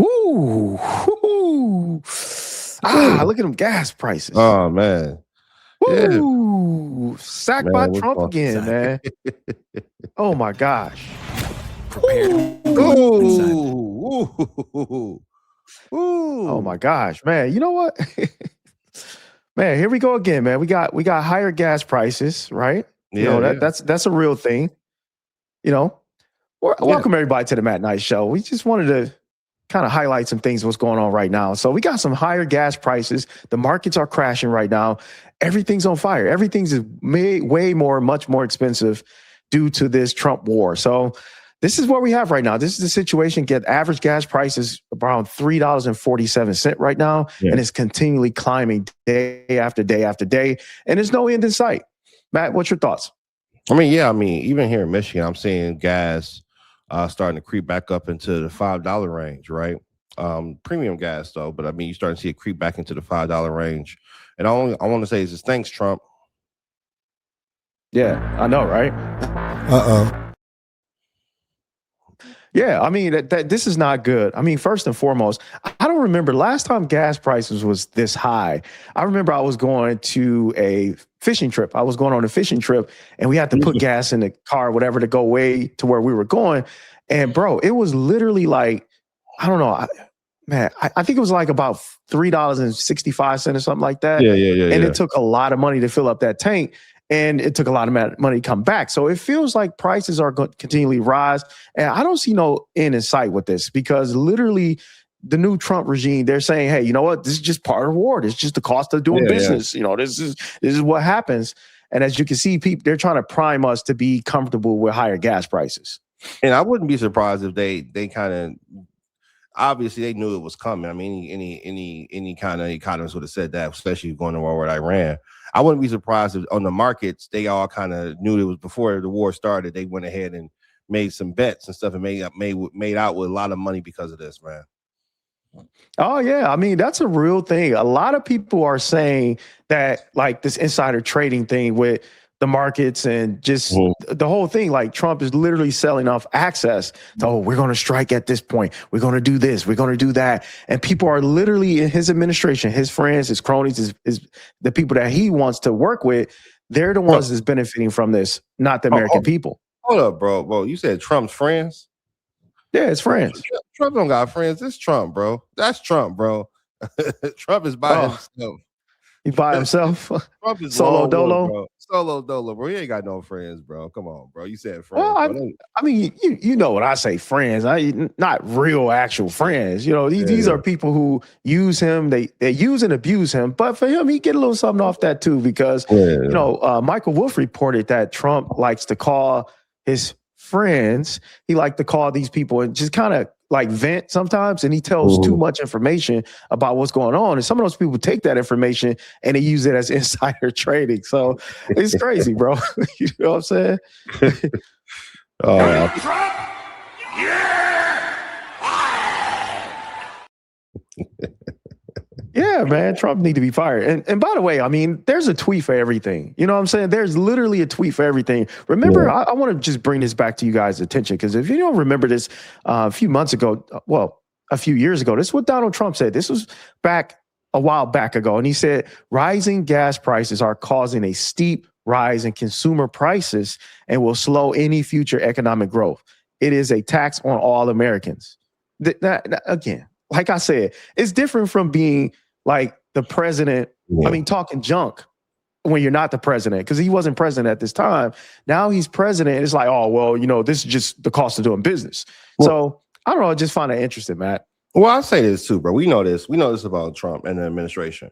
Ooh, ooh. Look at them gas prices. Oh man, yeah, Woo! Sacked by man, what's Trump going again, on? man. Oh my gosh. Prepare to be inside. Woo! Ooh, Oh my ooh, gosh, man. You know what? Man, here we go again, man. We got higher gas prices, right? You yeah, know, yeah. that's a real thing. You know, Yeah. welcome everybody to the Matt Night Show. We just wanted to kind of highlight some things what's going on right now. So we got some higher gas prices. The markets are crashing right now. Everything's on fire. Everything's much more expensive due to this Trump war. So this is what we have right now. This is the situation. Get average gas prices around $3.47 right now, Yeah. and it's continually climbing day after day after day, and there's no end in sight. Matt, what's your thoughts? I mean, yeah, I mean, even here in Michigan, I'm seeing gas starting to creep back up into the $5 range, right? Premium gas though, but I mean, you starting to see it creep back into the $5 range. And I want to say is just thanks, Trump. Yeah, I know, right? Uh-oh. Yeah, I mean that this is not good. I mean, first and foremost, I don't remember last time gas prices was this high. I remember I was going to a fishing trip. I was going on a fishing trip, and we had to put gas in the car, whatever, to go way to where we were going. And bro, it was literally like I don't know, I think it was like about $3.65 or something like that. Yeah, yeah, yeah, And yeah. it took a lot of money to fill up that tank. And it took a lot of money to come back. So it feels like prices are going to continually rise. And I don't see no end in sight with this because literally the new Trump regime, they're saying, hey, you know what? This is just part of the war. This is just the cost of doing Yeah, yeah. business. You know, this is what happens. And as you can see, people, they're trying to prime us to be comfortable with higher gas prices. And I wouldn't be surprised if they kind of obviously they knew it was coming. I mean, any kind of economist would have said that, especially going to war with Iran. I wouldn't be surprised if on the markets they all kind of knew it was before the war started. They went ahead and made some bets and stuff and made out with a lot of money because of this, man. Oh yeah, I mean that's a real thing. A lot of people are saying that like this insider trading thing with the markets and just Mhm. the whole thing, like Trump is literally selling off access to, oh, we're going to strike at this point. We're going to do this. We're going to do that. And people are literally in his administration, his friends, his cronies, his the people that he wants to work with. They're the Bro, ones that's benefiting from this, not the American people. hold up, bro. Bro, you said Trump's friends? Yeah, it's friends. Trump don't got friends. This Trump, bro. That's Trump, bro. Trump is by Oh, himself. he by himself, Trump is solo lone wolf, dolo. bro. Solo dolo, bro. He ain't got no friends, bro. Come on, bro. You said Well, friends, bro. I mean, you know what I say, friends. Not real actual friends. You know, these Yeah, are people who use him. They use and abuse him. But for him, he get a little something off that too, because yeah. you know, Michael Wolff reported that Trump likes to call his friends. He liked to call these people and just kind of like vent sometimes, and he tells too Mhm. much information about what's going on. And some of those people take that information and they use it as insider trading. So it's crazy, bro. You know what I'm saying? Oh, Yeah, man, Trump need to be fired. And by the way, I mean, there's a tweet for everything. You know what I'm saying? There's literally a tweet for everything. Remember, yeah. I want to just bring this back to you guys' attention because if you don't remember this, a few months ago, well, a few years ago, this is what Donald Trump said. This was back a while back ago, and he said rising gas prices are causing a steep rise in consumer prices and will slow any future economic growth. It is a tax on all Americans. Again, like I said, it's different from being like the president, I Yeah. mean, talking junk when you're not the president, because he wasn't president at this time. Now he's president. It's like, oh, well, you know, this is just the cost of doing business. Well, So I don't know. I just find it interesting, Matt. well, I'll say this too, bro. We know this. We know this about Trump and the administration.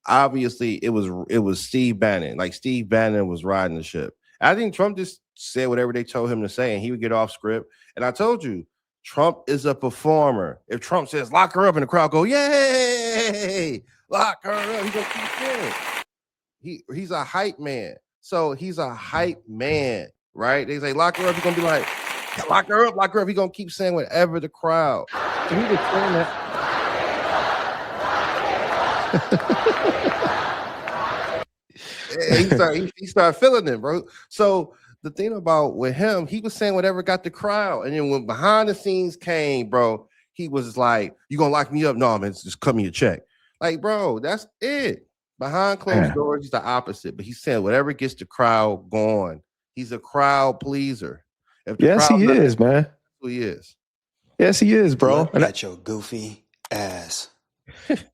Obviously, it was Steve Bannon. Like Steve Bannon was riding the ship. I think Trump just said whatever they told him to say, and he would get off script. And I told you, Trump is a performer. If Trump says lock her up, and the crowd go, "Yay, lock her up," he's gonna keep saying he's a hype man. So he's a hype man, right? They say lock her up. He's gonna be like, lock her up, lock her up. He's gonna keep saying whatever the crowd. So he was saying that. He started feeling it, bro. So the thing about with him, he was saying whatever got the crowd, and then when behind the scenes came, bro, he was like, "You gonna lock me up? No, man, just cut me a check." Like, bro, that's it. Behind closed doors, he's the opposite. But he's saying whatever gets the crowd going. He's a crowd pleaser. If the Yes, crowd he is, man. that's who he is. Yes, he is, bro. Look at your goofy ass.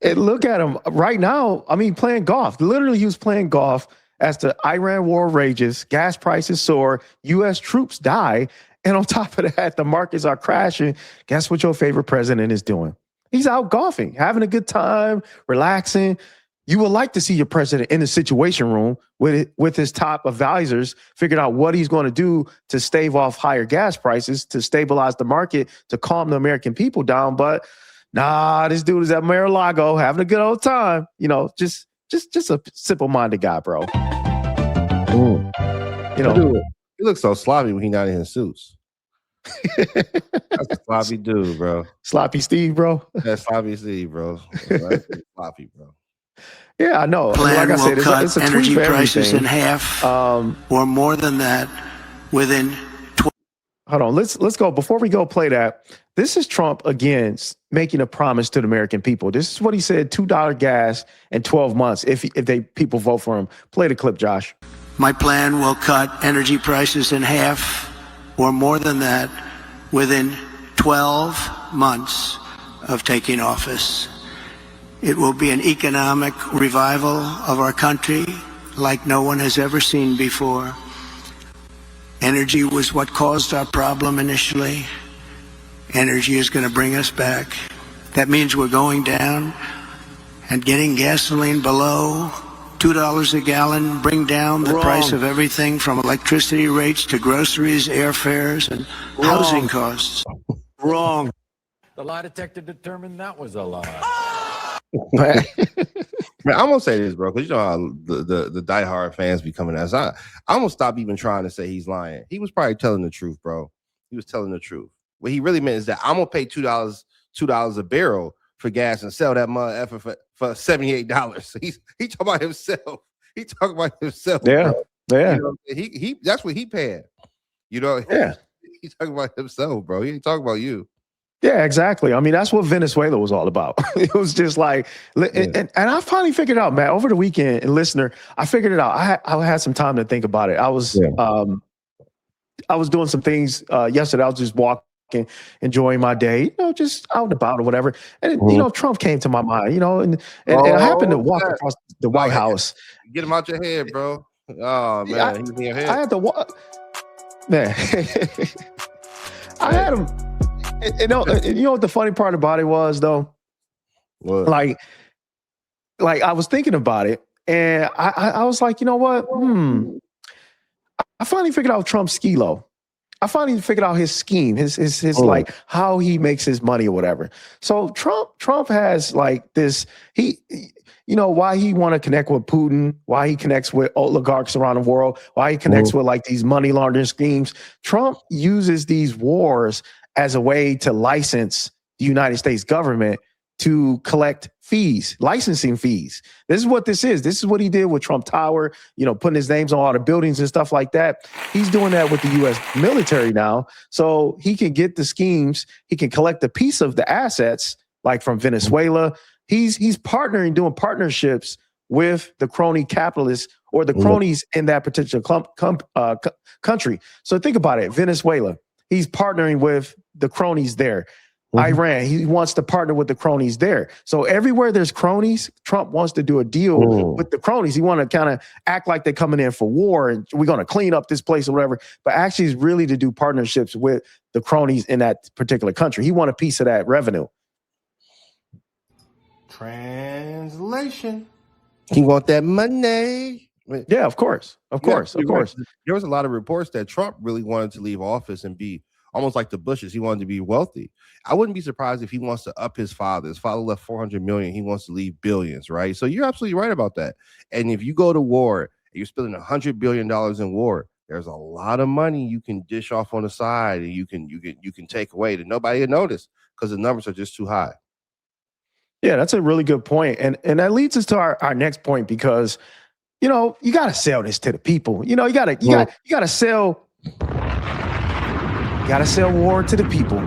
And look at him right now. I mean, playing golf. Literally, he was playing golf as the Iran war rages, gas prices soar, U.S. troops die. And on top of that, the markets are crashing. Guess what your favorite president is doing? He's out golfing, having a good time, relaxing. You would like to see your president in the situation room with his top advisors, figuring out what he's going to do to stave off higher gas prices, to stabilize the market, to calm the American people down. But nah, this dude is at Mar-a-Lago having a good old time. You know, just a simple-minded guy, bro. You know, Dude, he looks so sloppy when he's not in his suits. That's a sloppy dude, bro. Sloppy Steve, bro. That's sloppy Steve, bro. That's sloppy, bro. Yeah, I know. Plan Like I said, will cut it's a tweet energy for prices in everything. half or more than that within Hold on, let's go. Before we go play that, this is Trump again making a promise to the American people. This is what he said: $2 gas in 12 months if people vote for him. Play the clip, Josh. My plan will cut energy prices in half or more than that within 12 months of taking office. It will be an economic revival of our country like no one has ever seen before. Energy was what caused our problem initially. Energy is going to bring us back. That means we're going down and getting gasoline below $2 a gallon, bring down the price of everything from electricity rates to groceries, airfares, and housing costs. Wrong. The lie detector determined that was a lie. Man, I'm gonna say this, bro, because you know how the diehard fans be coming at us. I'm gonna stop even trying to say he's lying. He was probably telling the truth, bro. He was telling the truth. What he really meant is that I'm gonna pay $2 a barrel for gas and sell that motherfucker for $78. He talking about himself. He talking about himself. Yeah, bro. yeah. You know, he that's what he paying. You know, Yeah. He's talking about himself, bro. He ain't talking about you. Yeah, exactly. I mean, that's what Venezuela was all about. It was just like, and I finally figured it out, man, over the weekend. And listener, I figured it out. I had some time to think about it. I was doing some things yesterday. I was just walking, enjoying my day, you know, just out and about or whatever. And you know, Trump came to my mind, you know, and I happened to walk across the White House. Get him out your head, bro. Oh man, he's in your head. I had to walk, man. I had him. You know what the funny part about it was, though? What? Like I was thinking about it, and I was like, you know what? I finally figured out Trump's schelo. I finally figured out his scheme, his like how he makes his money or whatever. So Trump has like this. You know, why he want to connect with Putin, why he connects with oligarchs around the world, why he connects with like these money laundering schemes. Trump uses these wars as a way to license the United States government to collect fees, licensing fees. This is what this is. This is what he did with Trump Tower, you know, putting his names on all the buildings and stuff like that. He's doing that with the U.S. military now. So he can get the schemes. He can collect a piece of the assets, like from Venezuela. He's partnering, doing partnerships with the crony capitalists or the cronies in that particular country. So think about it. Venezuela, he's partnering with the cronies there. Iran, he wants to partner with the cronies there. So everywhere there's cronies, Trump wants to do a deal with the cronies. He want to kind of act like they're coming in for war and we're going to clean up this place or whatever. But actually, it's really to do partnerships with the cronies in that particular country. He want a piece of that revenue. Translation. He want that money. Yeah, of course. Of course. There was a lot of reports that Trump really wanted to leave office and be almost like the Bushes. He wanted to be wealthy. I wouldn't be surprised if he wants to up his father. His father left $400 million. He wants to leave billions, right? So you're absolutely right about that. And if you go to war, and you're spending $100 billion in war, there's a lot of money you can dish off on the side and you can take away that nobody will notice because the numbers are just too high. Yeah, that's a really good point. And that leads us to our next point because, you know, you got to sell this to the people. You know, you got to sell war to the people.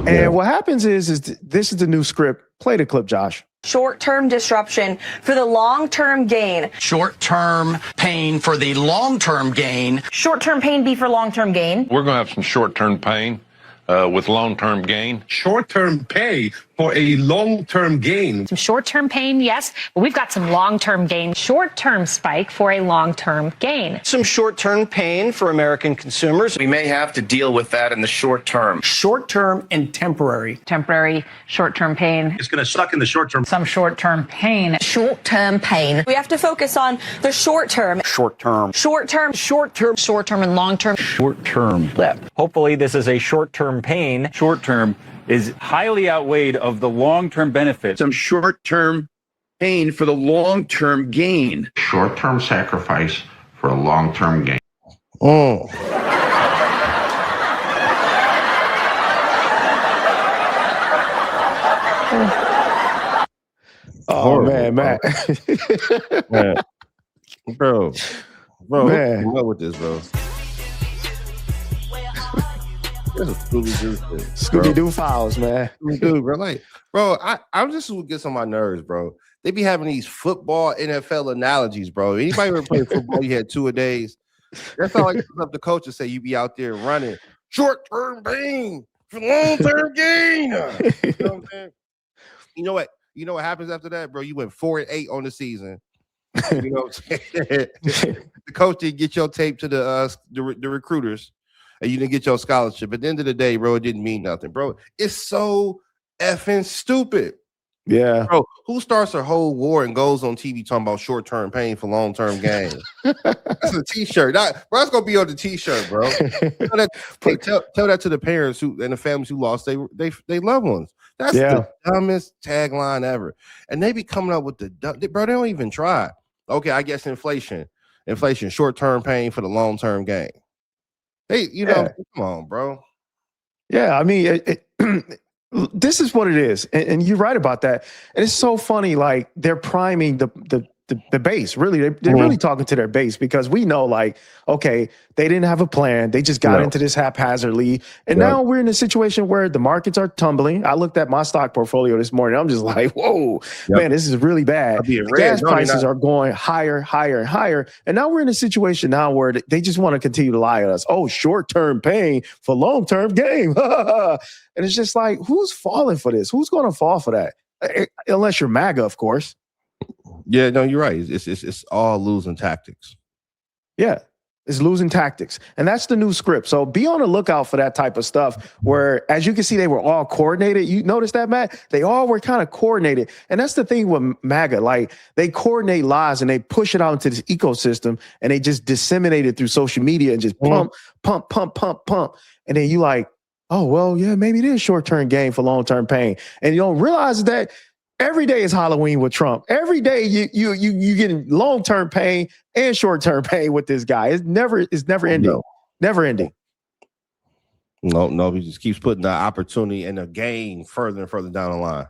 And what happens is this is the new script. Play the clip, Josh. Short-term disruption for the long-term gain. Short-term pain for the long-term gain. Short-term pain be for long-term gain. We're going to have some short-term pain with long-term gain. Short-term pay for a long-term gain. Some short-term pain, yes, but we've got some long-term gain. Short-term spike for a long-term gain. Some short-term pain for American consumers. We may have to deal with that in the short term. Short-term and temporary. Temporary short-term pain. It's going to suck in the short term. Some short-term pain. Short-term pain. We have to focus on the short-term. Short-term. Short-term. Short-term. Short-term and long-term. Short-term blip. Hopefully this is a short-term pain. Short-term is highly outweighed of the long-term benefit. Some short-term pain for the long-term gain. Short-term sacrifice for a long-term gain. Oh. Oh, man, Matt. Man. Bro, Man. what's with this, bro? This is Scooby-Doo shit, bro. Scooby-Doo files, man. Dude, bro, like, bro, I'm just what gets on my nerves, bro. They be having these football NFL analogies, bro. Anybody ever play football? You had 2 a days. That's all like stuff the coaches say. You be out there running short-term pain for long-term gain. You know what I'm saying? You know what? You know what happens after that, bro? You went 4-8 on the season. You know what I'm saying? The coach didn't get your tape to the recruiters, and you didn't get your scholarship. At the end of the day, bro, it didn't mean nothing, bro. It's so effing stupid. Yeah. Bro, who starts a whole war and goes on TV talking about short-term pain for long-term gain? That's a t-shirt. Bro, that's going to be on the t-shirt, bro. Tell that to the parents and the families who lost they loved ones. That's the dumbest tagline ever. And they be coming up with bro, they don't even try. Okay, I guess inflation, short-term pain for the long-term gain. Hey, come on, bro. Yeah, I mean, this is what it is, and you're right about that. And it's so funny, like they're priming the base. Really, they're really talking to their base, because we know, like, okay, they didn't have a plan. They just got into this haphazardly, and now we're in a situation where the markets are tumbling. I looked at my stock portfolio this morning. I'm just like, whoa, man, this is really bad. Gas prices are going higher, higher, and higher, and now we're in a situation now where they just want to continue to lie at us. Oh, short-term pain for long-term gain. And it's just like, who's falling for this? Who's going to fall for that? Unless you're MAGA, of course. Yeah, no, you're right. It's all losing tactics. Yeah, it's losing tactics. And that's the new script. So be on the lookout for that type of stuff where, as you can see, they were all coordinated. You notice that, Matt? They all were kind of coordinated. And that's the thing with MAGA. Like, they coordinate lies and they push it out into this ecosystem, and they just disseminate it through social media and just pump. And then you like, oh, well, yeah, maybe it is short-term gain for long-term pain. And you don't realize that every day is Halloween with Trump. Every day you getting long-term pain and short-term pain with this guy. It's never ending. No. Never ending. No, he just keeps putting the opportunity and the gain further and further down the line.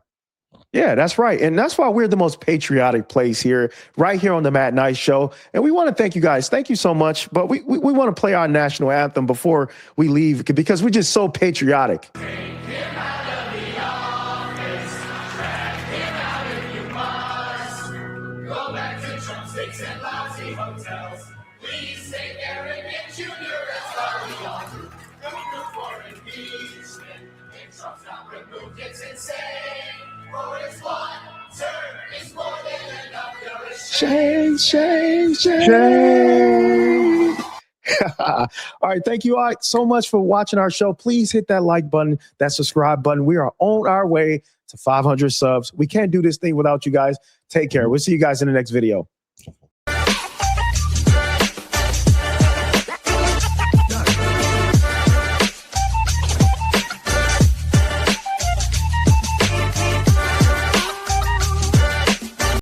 Yeah, that's right. And that's why we're the most patriotic place here, right here on the Matt Nice Show. And we want to thank you guys. Thank you so much. But we want to play our national anthem before we leave, because we're just so patriotic. Shame. All right. Thank you all so much for watching our show. Please hit that like button, that subscribe button. We are on our way to 500 subs. We can't do this thing without you guys. Take care. We'll see you guys in the next video.